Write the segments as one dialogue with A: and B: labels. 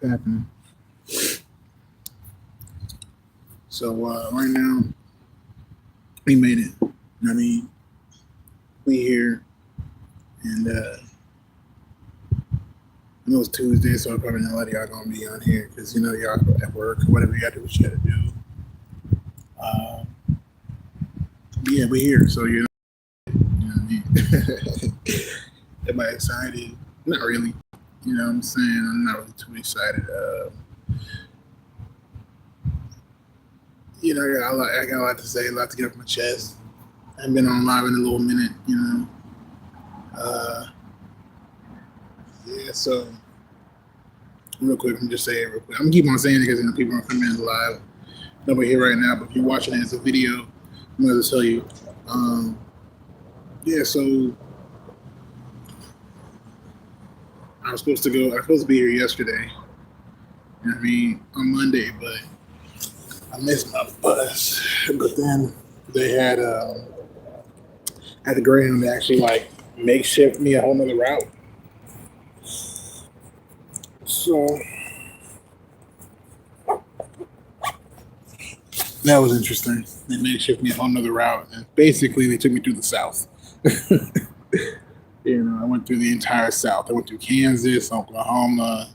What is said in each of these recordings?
A: Happening. So right now we made it. I mean, we here, and I know it's Tuesday, so probably not a lot of y'all gonna be on here because y'all at work, whatever you got to do, what you got to do. Uh, yeah, we here, so you know what I mean. Everybody excited? Not really. You know what I'm saying? I'm not really too excited. I got a lot to say, a lot to get off my chest. I haven't been on live in a little minute, Uh, yeah, so real quick, I'm just saying real quick. I'm gonna keep on saying it because people are coming in live. Nobody here right now, but if you're watching it as a video, I'm gonna tell you. Um, yeah, so I was supposed to be here yesterday. You know what I mean, on Monday, but I missed my bus. But then they had at the Greyhound, they actually like makeshift me a whole nother route. So that was interesting. They makeshift me a whole nother route, and basically they took me through the South. I went through the entire South. I went through Kansas, Oklahoma,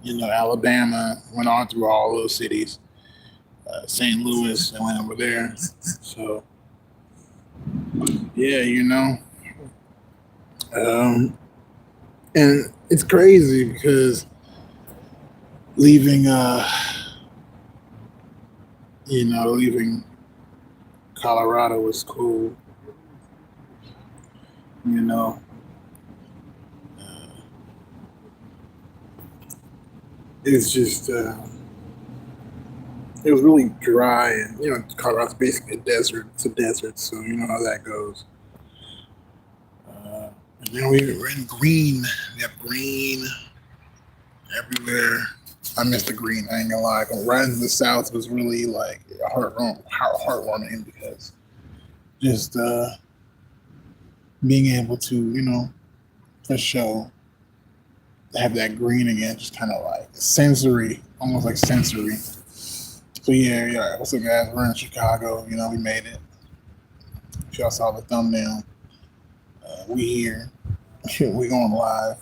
A: Alabama. Went on through all those cities. St. Louis, I went over there. So yeah, um, and it's crazy because leaving, leaving Colorado was cool. You know, uh, it's just it was really dry, and Colorado's basically a desert. It's a desert, so you know how that goes. Uh, and now we're in green. We have green everywhere. I miss the green. I ain't gonna lie. Riding to the south was really like heartwarming because just being able to, for sure, have that green again, just kind of like sensory, almost like sensory. So yeah. What's up, guys? We're in Chicago. We made it. If y'all saw the thumbnail, we here. We going live.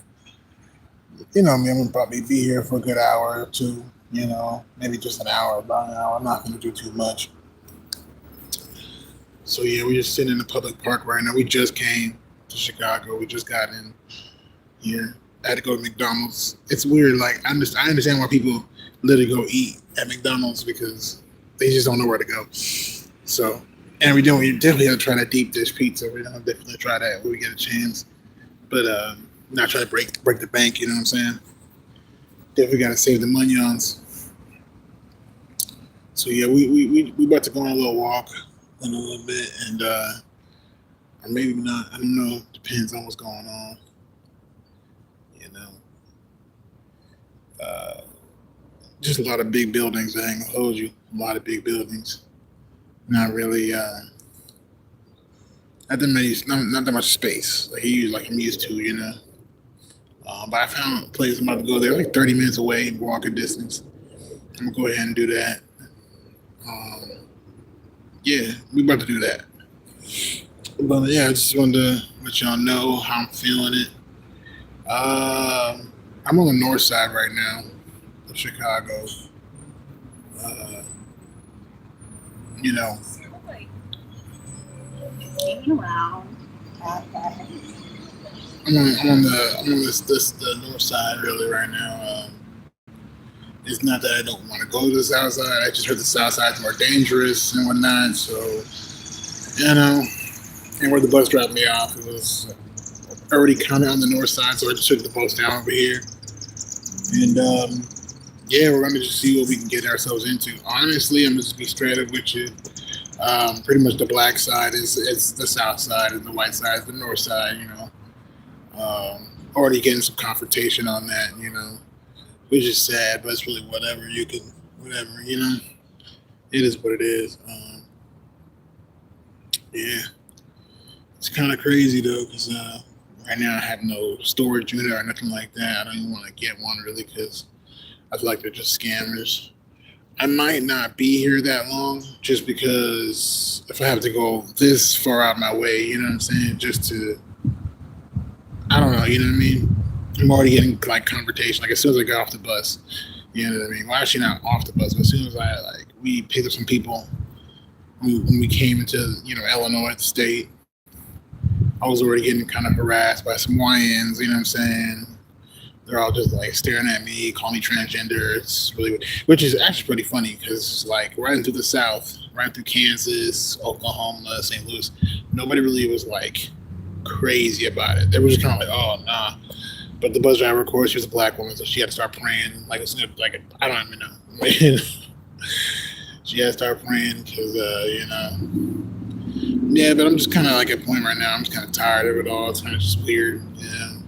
A: Me, I'm gonna probably be here for a good hour or two. Maybe just an hour, about an hour. I'm not gonna do too much. So yeah, we're just sitting in the public park right now. We just came to Chicago. We just got in here. I had to go to McDonald's. It's weird. Like I understand why people literally go eat at McDonald's because they just don't know where to go. So, and we definitely have to try that deep dish pizza. We're gonna definitely try that when we get a chance. But not try to break the bank. You know what I'm saying? Definitely got to save the onions. So yeah, we about to go on a little walk in a little bit, and or maybe not. I don't know. Depends on what's going on. You know, uh, just a lot of big buildings. I ain't gonna hold you. A lot of big buildings. Not really. Not that much space. Like I'm used to. But I found a place I'm about to go there. Like 30 minutes away, walking distance. I'm gonna go ahead and do that. Um, yeah, we about to do that. But yeah, I just wanted to let y'all know how I'm feeling it. I'm on the north side right now of Chicago. Uh, you know, I'm on the north side really right now. It's not that I don't want to go to the south side. I just heard the south side's more dangerous and whatnot. So and where the bus dropped me off, it was already kind of on the north side, so I just took the bus down over here. And yeah, we're gonna just see what we can get ourselves into. Honestly, I'm just be straight up with you. Pretty much the black side is it's the south side, and the white side is the north side. Already getting some confrontation on that. Which is sad, but it's really whatever you can, whatever. It is what it is. Yeah, it's kind of crazy though, because right now I have no storage unit or nothing like that. I don't even want to get one really because I feel like they're just scammers. I might not be here that long just because if I have to go this far out my way, you know what I'm saying, just to, I don't know, you know what I mean? I'm already getting like confrontation. Like as soon as I got off the bus, you know what I mean? Well, actually not off the bus, but as soon as we picked up some people when we came into, Illinois, the state, I was already getting kind of harassed by some YNs, you know what I'm saying? They're all just like staring at me, calling me transgender. It's really, which is actually pretty funny because like riding through the South, riding through Kansas, Oklahoma, St. Louis, nobody really was like crazy about it. They were just kind of like, oh nah. But the bus driver, of course, she was a black woman, so she had to start praying. Like it's like I don't even know. She had to start praying because yeah. But I'm just kind of like at a point right now. I'm just kind of tired of it all. It's kind of just weird. Yeah.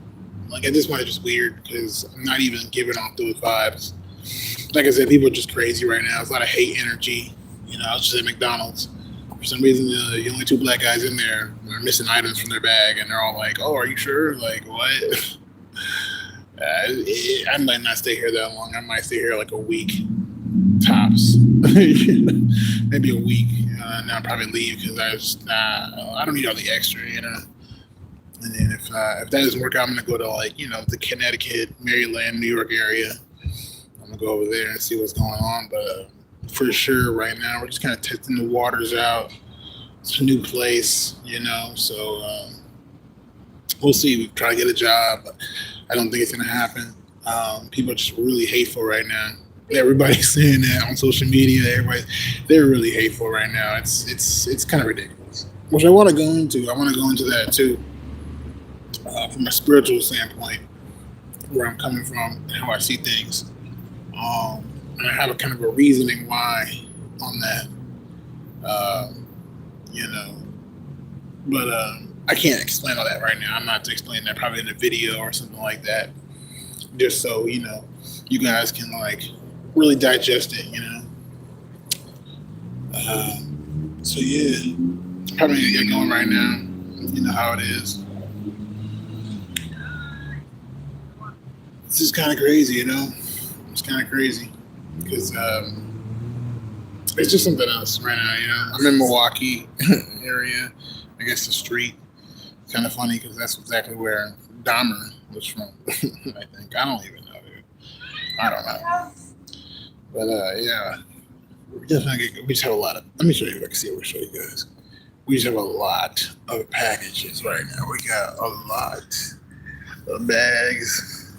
A: Like at this point, it's just weird because I'm not even giving off those vibes. Like I said, people are just crazy right now. It's a lot of hate energy. I was just at McDonald's. For some reason, the only two black guys in there are missing items from their bag, and they're all like, "Oh, are you sure?" Like, what? I might not stay here that long. I might stay here like a week tops, maybe a week. And I'll probably leave because I don't need all the extra. And then if that doesn't work out, I'm gonna go to like the Connecticut, Maryland, New York area. I'm gonna go over there and see what's going on. But for sure, right now we're just kind of testing the waters out. It's a new place. So we'll see. We try to get a job, but I don't think it's gonna happen. People are just really hateful right now. Everybody's saying that on social media. They're really hateful right now. It's kind of ridiculous. Which I want to go into. I want to go into that too, from a spiritual standpoint, where I'm coming from and how I see things. And I have a kind of a reasoning why on that. Uh, you know, but I can't explain all that right now. I'm not to explain that probably in a video or something like that, just so you guys can like really digest it. Uh, so yeah, probably gonna get going right now. You know how it is. This is kind of crazy. It's kind of crazy because it's just something else right now. I'm in Milwaukee area. I guess the street. It's kind of funny because that's exactly where Dahmer was from. I think I don't even know, dude. I don't know, but yeah, we just have a lot of. Let me show you. If I can see it. We'll show you guys. We just have a lot of packages right now. We got a lot of bags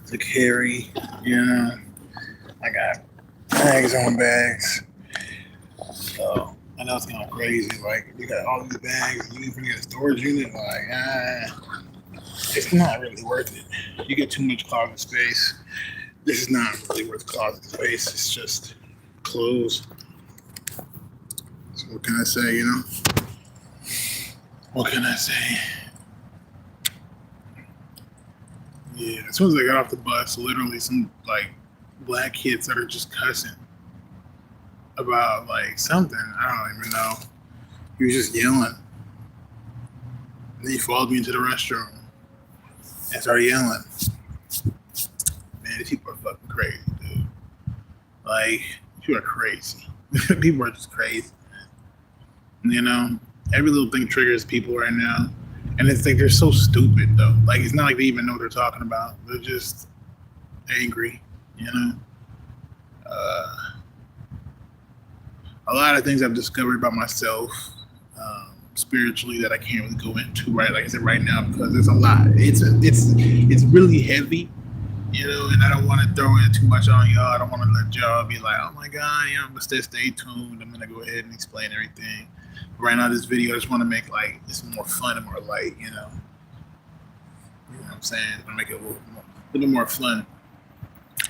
A: to carry. I got bags on bags. So I know it's kind of crazy. Like you got all these bags, and you even get a storage unit. It's not really worth it. You get too much closet space. This is not really worth closet space. It's just clothes. So what can I say? What can I say? Yeah, as soon as I got off the bus, literally some like black kids that are just cussing about like something. I don't even know. He was just yelling. And then he followed me into the restroom and started yelling. Man, these people are fucking crazy, dude. Like, people are crazy. People are just crazy. Every little thing triggers people right now. And it's like they're so stupid though. Like it's not like they even know what they're talking about. They're just angry, you know. Uh, a lot of things I've discovered about myself spiritually that I can't really go into right, like I said, right now because there's a lot. It's really heavy, and I don't want to throw it too much on y'all. I don't want to let y'all be like, oh my god, but stay tuned. I'm gonna go ahead and explain everything. Right now, this video, I just want to make like this more fun and more light. You know what I'm saying? I'm gonna make it a little bit more fun,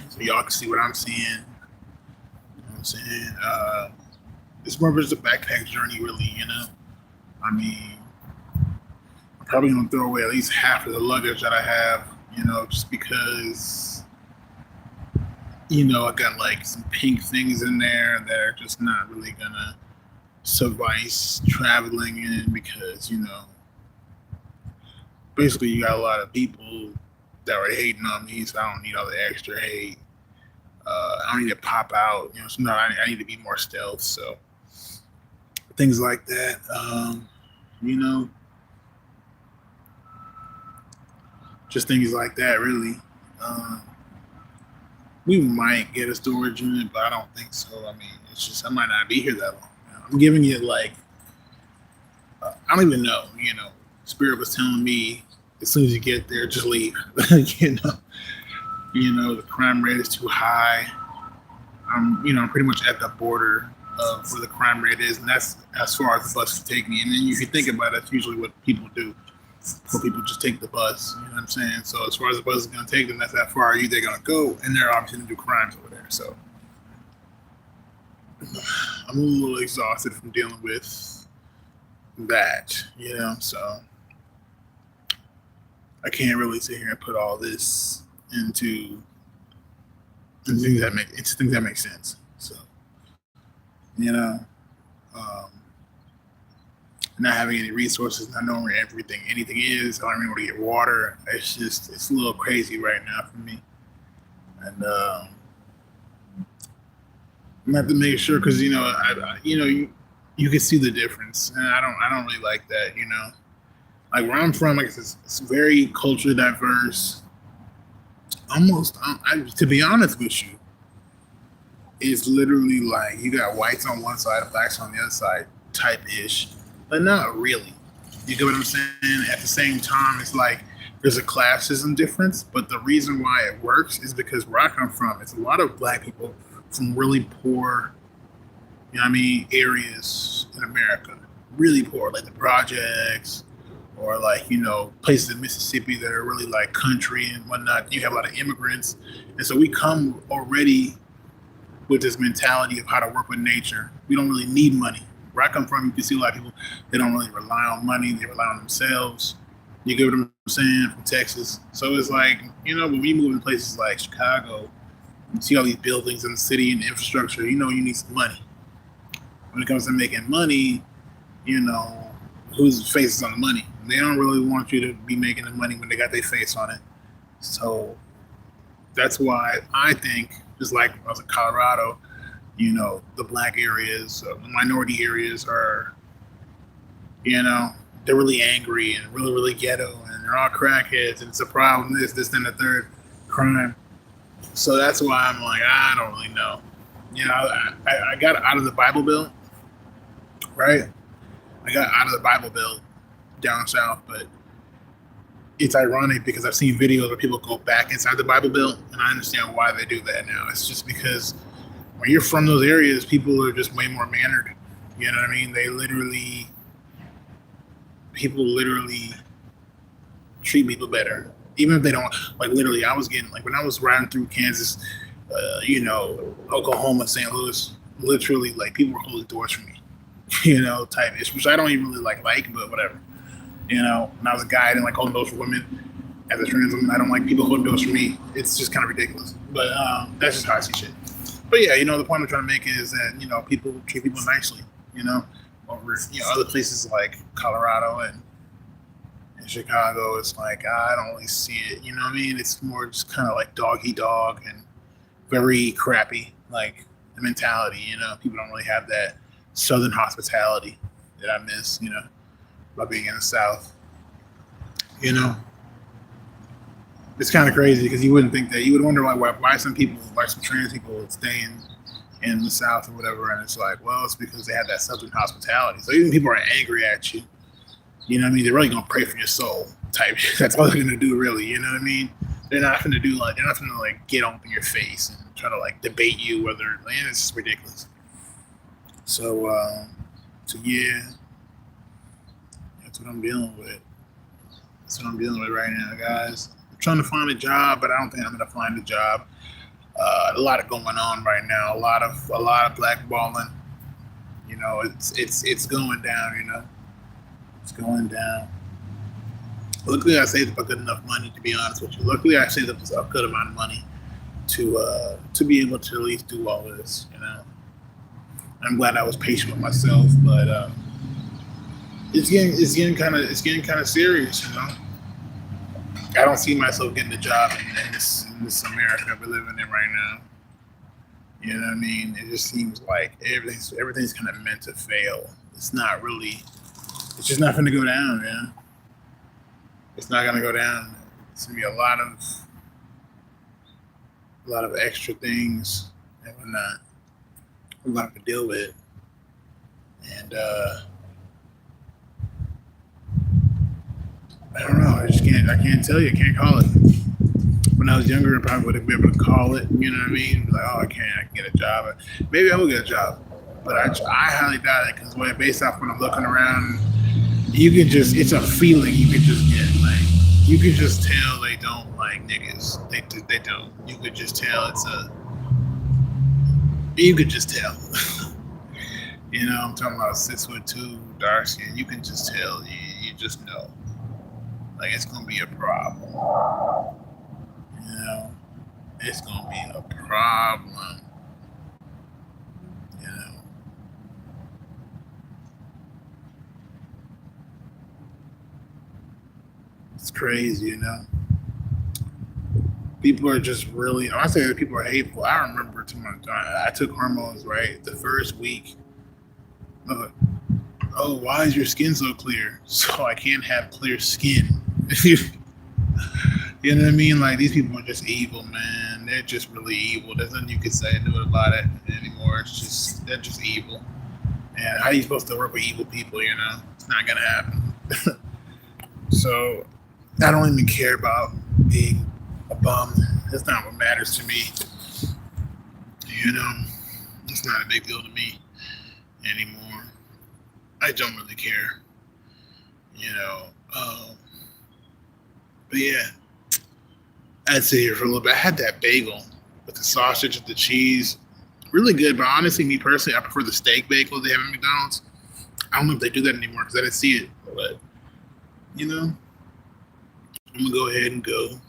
A: so y'all can see what I'm seeing. You know what I'm saying? It's more of just a backpack journey, really. I mean, I'm probably gonna throw away at least half of the luggage that I have. Just because I got like some pink things in there that are just not really gonna suffice traveling in because basically you got a lot of people that were hating on me, so I don't need all the extra hate. I don't need to pop out. Sometimes I need to be more stealth. So things like that. You know, just things like that. Really. Um, we might get a storage unit, but I don't think so. I mean, it's just I might not be here that long. I'm giving it like I don't even know. Spirit was telling me as soon as you get there, just leave. you know, the crime rate is too high. I'm pretty much at the border of where the crime rate is, and that's as far as the bus can take me. And then if you think about it, that's usually what people do. So people just take the bus. You know what I'm saying? So as far as the bus is going to take them, that's how far they're going to go, and they're obviously going to do crimes over there. So I'm a little exhausted from dealing with that. So I can't really sit here and put all this into things that make sense. So you know, um, not having any resources, not knowing where anything is. I don't even want to get water. It's a little crazy right now for me, and I have to make sure because you can see the difference, and I don't really like that. Like where I'm from, like it's very culturally diverse. Almost, to be honest with you, it's literally like you got whites on one side and blacks on the other side, type ish, but not really. You get what I'm saying? At the same time, it's like there's a classism difference, but the reason why it works is because where I come from, it's a lot of black people from really poor, areas in America, really poor, like the projects, or like places in Mississippi that are really like country and whatnot. You have a lot of immigrants, and so we come already with this mentality of how to work with nature. We don't really need money. Where I come from, you can see a lot of people, they don't really rely on money, they rely on themselves. You get what I'm saying? From Texas. So it's like, when we move in places like Chicago, you see all these buildings in the city and infrastructure, you need some money. When it comes to making money, whose face is on the money? They don't really want you to be making the money when they got their face on it. So that's why I think, just like when I was in Colorado, the black areas, the minority areas are, they're really angry and really, really ghetto, and they're all crackheads, and it's a problem, this, and the third crime. So that's why I'm like, I don't really know. I got out of the Bible Belt, right? I got out of the Bible Belt down south, but it's ironic because I've seen videos where people go back inside the Bible Belt, and I understand why they do that now. It's just because when you're from those areas, people are just way more mannered. You know what I mean? People literally treat people better, even if they don't. Like literally, I was getting like when I was riding through Kansas, Oklahoma, St. Louis, literally like people were holding doors for me, type ish, which I don't even really like, but whatever. When I was a guy, I didn't like holding doors for women. As a trans woman, I don't like people holding doors for me. It's just kind of ridiculous. But that's just how I see shit. But yeah, the point I'm trying to make is that, people treat people nicely, over, other places like Colorado and Chicago. It's like, I don't really see it. You know what I mean? It's more just kind of like dog eat dog and very crappy, like the mentality, people don't really have that Southern hospitality that I miss, by being in the South. It's kind of crazy because you wouldn't think that. You would wonder why some trans people stay in the South or whatever, and it's like, well, it's because they have that Southern hospitality. So even people are angry at you, they're really gonna pray for your soul type. That's all they're gonna do, really. You know what I mean? They're not gonna get up in your face and try to like debate you whether it's just ridiculous. So yeah, that's what I'm dealing with. That's what I'm dealing with right now, guys. I'm trying to find a job, but I don't think I'm gonna find a job. A lot of going on right now. A lot of blackballing. It's going down. It's going down. Luckily, I saved up good enough money, to be honest with you. Luckily, I saved up a good amount of money to be able to at least do all this. I'm glad I was patient with myself, but it's getting kind of serious. I don't see myself getting a job in this America we're living in right now. You know what I mean? It just seems like everything's kind of meant to fail. It's not really. It's just not going to go down, man. It's not going to go down. It's going to be a lot of extra things and whatnot we'll have to deal with. And I don't know. I just can't. I can't tell you. I can't call it. When I was younger, I probably would have been able to call it. You know what I mean? Like, oh, I can't. I can get a job. Maybe I will get a job, but I highly doubt it because based off when I'm looking around, you can just. It's a feeling you can just get. Like you can just tell they don't like niggas. They don't. You could just tell it's a. You could just tell. I'm talking about 6'2", dark skin. You can just tell. You just know. Like it's gonna be a problem. You know, it's gonna be a problem. You know, it's crazy. People are just really. I say that people are hateful. I remember to my time, I took hormones right the first week. Uh, oh, why is your skin so clear? So I can't have clear skin. You know what I mean? Like these people are just evil, man. They're just really evil. There's nothing you can say and do about it anymore. They're just evil. And how are you supposed to work with evil people? It's not gonna happen. So I don't even care about being a bum. That's not what matters to me. You know, it's not a big deal to me anymore. I don't really care. You know. But yeah, I'd sit here for a little bit. I had that bagel with the sausage and the cheese. Really good, but honestly, me personally, I prefer the steak bagel they have at McDonald's. I don't know if they do that anymore because I didn't see it. But, I'm going to go ahead and go.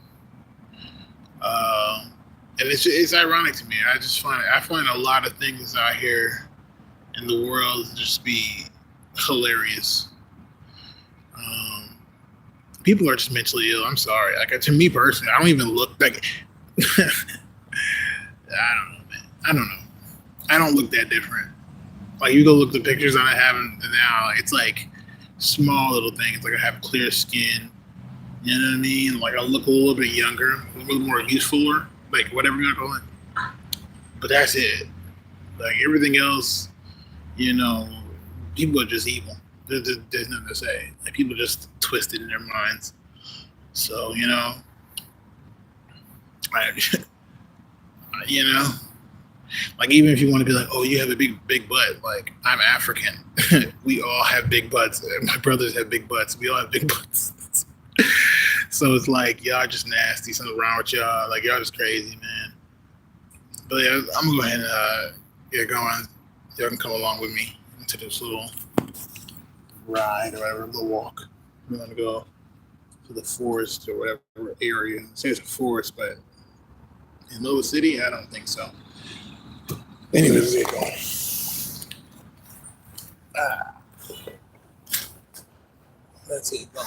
A: And it's ironic to me. I find a lot of things out here in the world to just be hilarious. People are just mentally ill. I'm sorry. Like to me personally, I don't even look like. I don't know, man. I don't know. I don't look that different. Like you go look at the pictures I have now. It's like small little things. Like I have clear skin. You know what I mean? Like I look a little bit younger, a little more youthfuler, like whatever you want to call it. But that's it. Like everything else, people are just evil. There's nothing to say. Like people are just twisted in their minds. So I, like even if you want to be like, oh, you have a big butt. Like I'm African. We all have big butts. My brothers have big butts. We all have big butts. So it's like y'all just nasty. Something wrong with y'all. Like y'all just crazy, man. But yeah, I'm gonna go ahead and get going. Y'all can come along with me into this little ride or whatever, little walk. We're gonna go to the forest or whatever area. I say it's a forest, but in Iowa City, I don't think so. Anyways, let's get going. Let's get going.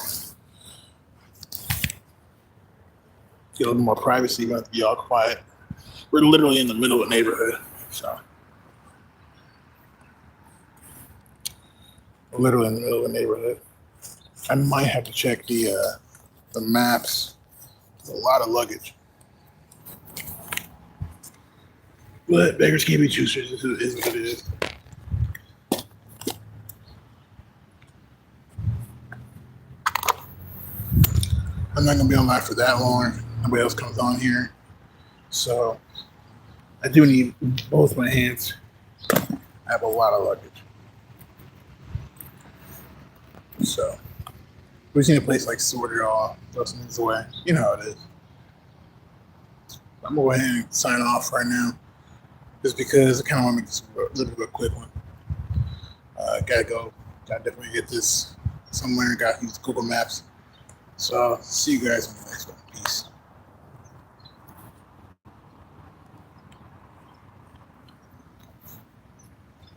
A: Get a little more privacy. We have to be all quiet. We're literally in the middle of a neighborhood, so we're literally in the middle of a neighborhood. I might have to check the maps. There's a lot of luggage. But beggars can't be choosers. This is what it is. I'm not gonna be online for that long. Nobody else comes on here, so I do need both my hands. I have a lot of luggage, so we just need a place like sort it all, throw some things away. You know how it is. I'm gonna go ahead and sign off right now, just because I kind of want to make this a little bit of a quick one. Gotta go. Gotta definitely get this somewhere. Gotta use Google Maps. So see you guys in the next one. Peace.